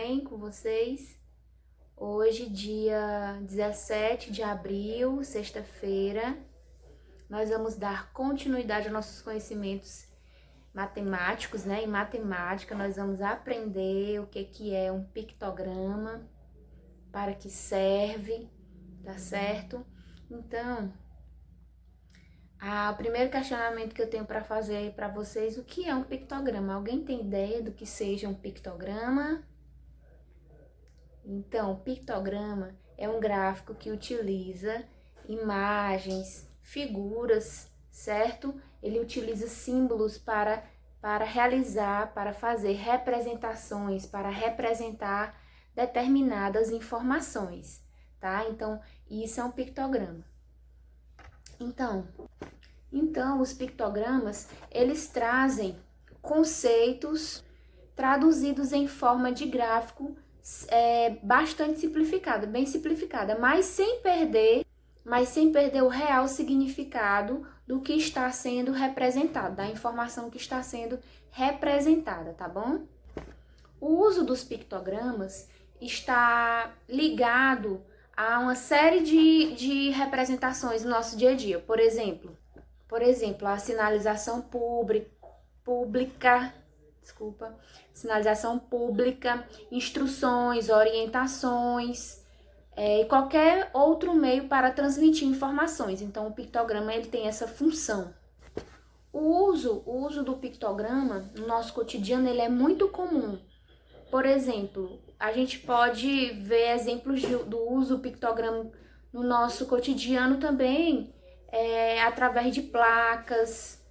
bem com vocês? Hoje, dia 17 de abril, sexta-feira, nós vamos dar continuidade aos nossos conhecimentos matemáticos, né? Em matemática, nós vamos aprender o que é um pictograma, para que serve, tá certo? Então, o primeiro questionamento que eu tenho para fazer aí para vocês, o que é um pictograma? Alguém tem ideia do que seja um pictograma? Então, o pictograma é um gráfico que utiliza imagens, figuras, certo? Ele utiliza símbolos para realizar, para fazer representações, para representar determinadas informações, tá? Então, isso é um pictograma. Então, os pictogramas, eles trazem conceitos traduzidos em forma de gráfico bastante simplificada, bem simplificada, mas sem perder o real significado do que está sendo representado, da informação que está sendo representada, tá bom? O uso dos pictogramas está ligado a uma série de representações no nosso dia a dia. Por exemplo, a sinalização sinalização pública, instruções, orientações e qualquer outro meio para transmitir informações. Então, o pictograma ele tem essa função. O uso do pictograma no nosso cotidiano ele é muito comum. Por exemplo, a gente pode ver exemplos do uso do pictograma no nosso cotidiano também, através de placas,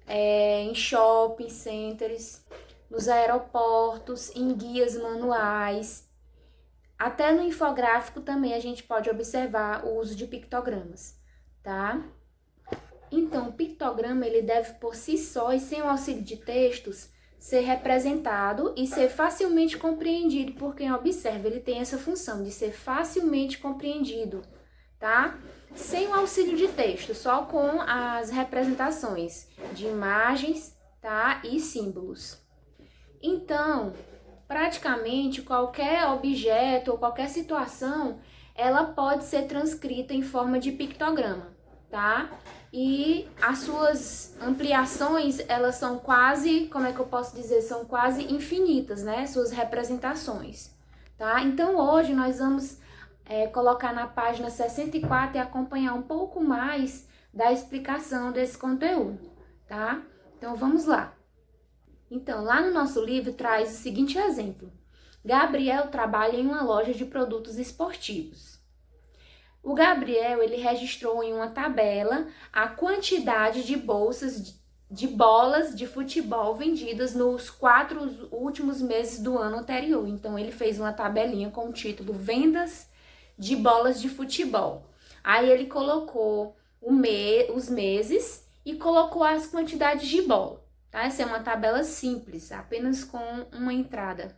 em shopping centers, nos aeroportos, em guias manuais. Até no infográfico também a gente pode observar o uso de pictogramas, tá? Então, o pictograma ele deve por si só e sem o auxílio de textos ser representado e ser facilmente compreendido por quem observa. Ele tem essa função de ser facilmente compreendido, tá? Sem o auxílio de texto, só com as representações de imagens, tá? E símbolos. Então, praticamente qualquer objeto ou qualquer situação, ela pode ser transcrita em forma de pictograma, tá? E as suas ampliações, elas são quase, como é que eu posso dizer, são quase infinitas, né? Suas representações, tá? Então, hoje nós vamos colocar na página 64 e acompanhar um pouco mais da explicação desse conteúdo, tá? Então, vamos lá. Então, lá no nosso livro traz o seguinte exemplo. Gabriel trabalha em uma loja de produtos esportivos. O Gabriel, ele registrou em uma tabela a quantidade de bolas de futebol vendidas nos 4 últimos meses do ano anterior. Então, ele fez uma tabelinha com o título Vendas de bolas de futebol. Aí, ele colocou os meses e colocou as quantidades de bola. Tá? Essa é uma tabela simples, apenas com uma entrada.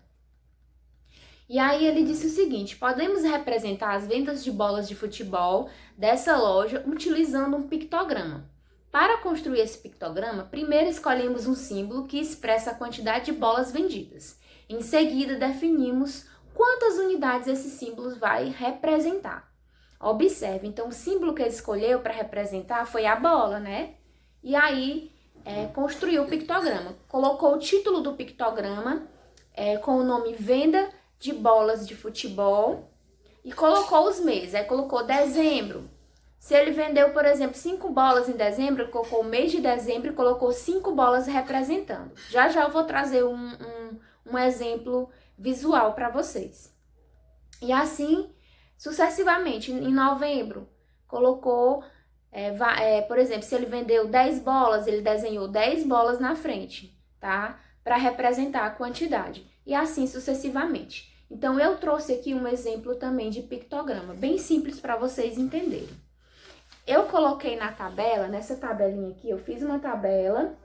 E aí ele disse o seguinte: podemos representar as vendas de bolas de futebol dessa loja utilizando um pictograma. Para construir esse pictograma, primeiro escolhemos um símbolo que expressa a quantidade de bolas vendidas. Em seguida, definimos quantas unidades esse símbolo vai representar. Observe, então o símbolo que ele escolheu para representar foi a bola, né? E aí construiu o pictograma. Colocou o título do pictograma com o nome Venda de bolas de futebol e colocou os meses. Aí colocou dezembro. Se ele vendeu, por exemplo, 5 bolas em dezembro, ele colocou o mês de dezembro e colocou 5 bolas representando. Já eu vou trazer um exemplo visual para vocês. E assim, sucessivamente, em novembro, colocou, por exemplo, se ele vendeu 10 bolas, ele desenhou 10 bolas na frente, tá? Para representar a quantidade. E assim sucessivamente. Então, eu trouxe aqui um exemplo também de pictograma, bem simples para vocês entenderem. Eu coloquei na tabela, nessa tabelinha aqui, eu fiz uma tabela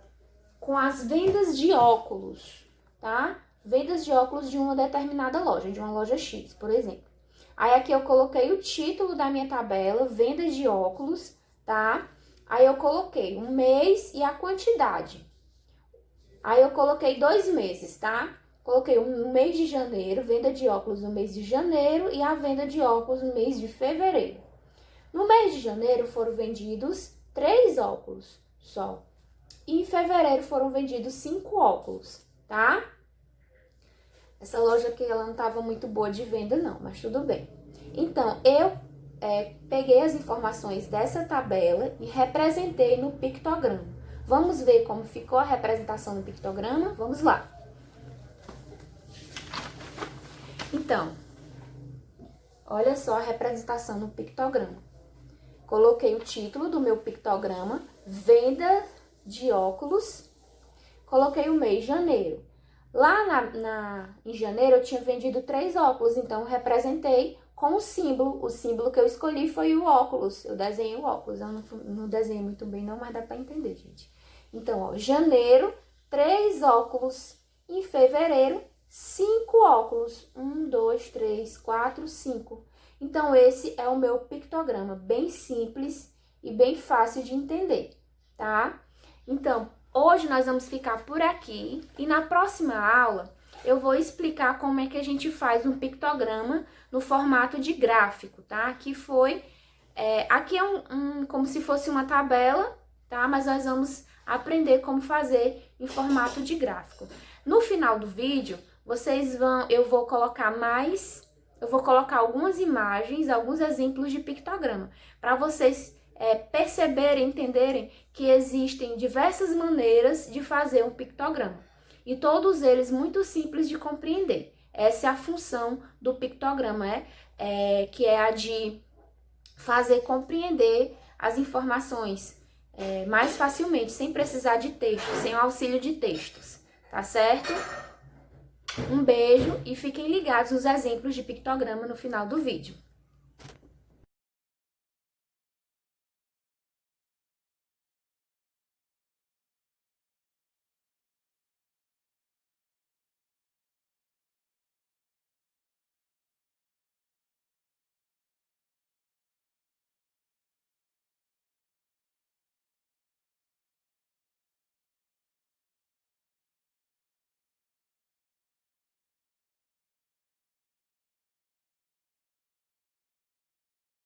com as vendas de óculos, tá? Vendas de óculos de uma determinada loja, de uma loja X, por exemplo. Aí aqui eu coloquei o título da minha tabela, vendas de óculos, tá? Aí eu coloquei um mês e a quantidade. Aí eu coloquei 2 meses, tá? Coloquei o mês de janeiro, venda de óculos no mês de janeiro e a venda de óculos no mês de fevereiro. No mês de janeiro foram vendidos 3 óculos só. E em fevereiro foram vendidos 5 óculos, tá? Essa loja aqui, ela não estava muito boa de venda não, mas tudo bem. Então, eu peguei as informações dessa tabela e representei no pictograma. Vamos ver como ficou a representação no pictograma? Vamos lá. Então, olha só a representação no pictograma. Coloquei o título do meu pictograma, venda de óculos. Coloquei o mês, janeiro. Lá em janeiro eu tinha vendido 3 óculos, então eu representei com o símbolo. O símbolo que eu escolhi foi o óculos. Eu desenhei o óculos, eu não desenhei muito bem não, mas dá pra entender, gente. Então, ó, janeiro, 3 óculos. Em fevereiro, 5 óculos. 1, 2, 3, 4, 5. Então, esse é o meu pictograma, bem simples e bem fácil de entender, tá? Então, hoje nós vamos ficar por aqui e na próxima aula eu vou explicar como é que a gente faz um pictograma no formato de gráfico, tá? Aqui é como se fosse uma tabela, tá? Mas nós vamos aprender como fazer em formato de gráfico. No final do vídeo, eu vou colocar algumas imagens, alguns exemplos de pictograma, para vocês perceberem, entenderem que existem diversas maneiras de fazer um pictograma. E todos eles muito simples de compreender. Essa é a função do pictograma, que é a de fazer compreender as informações mais facilmente, sem precisar de texto, sem o auxílio de textos, tá certo? Um beijo e fiquem ligados nos exemplos de pictograma no final do vídeo.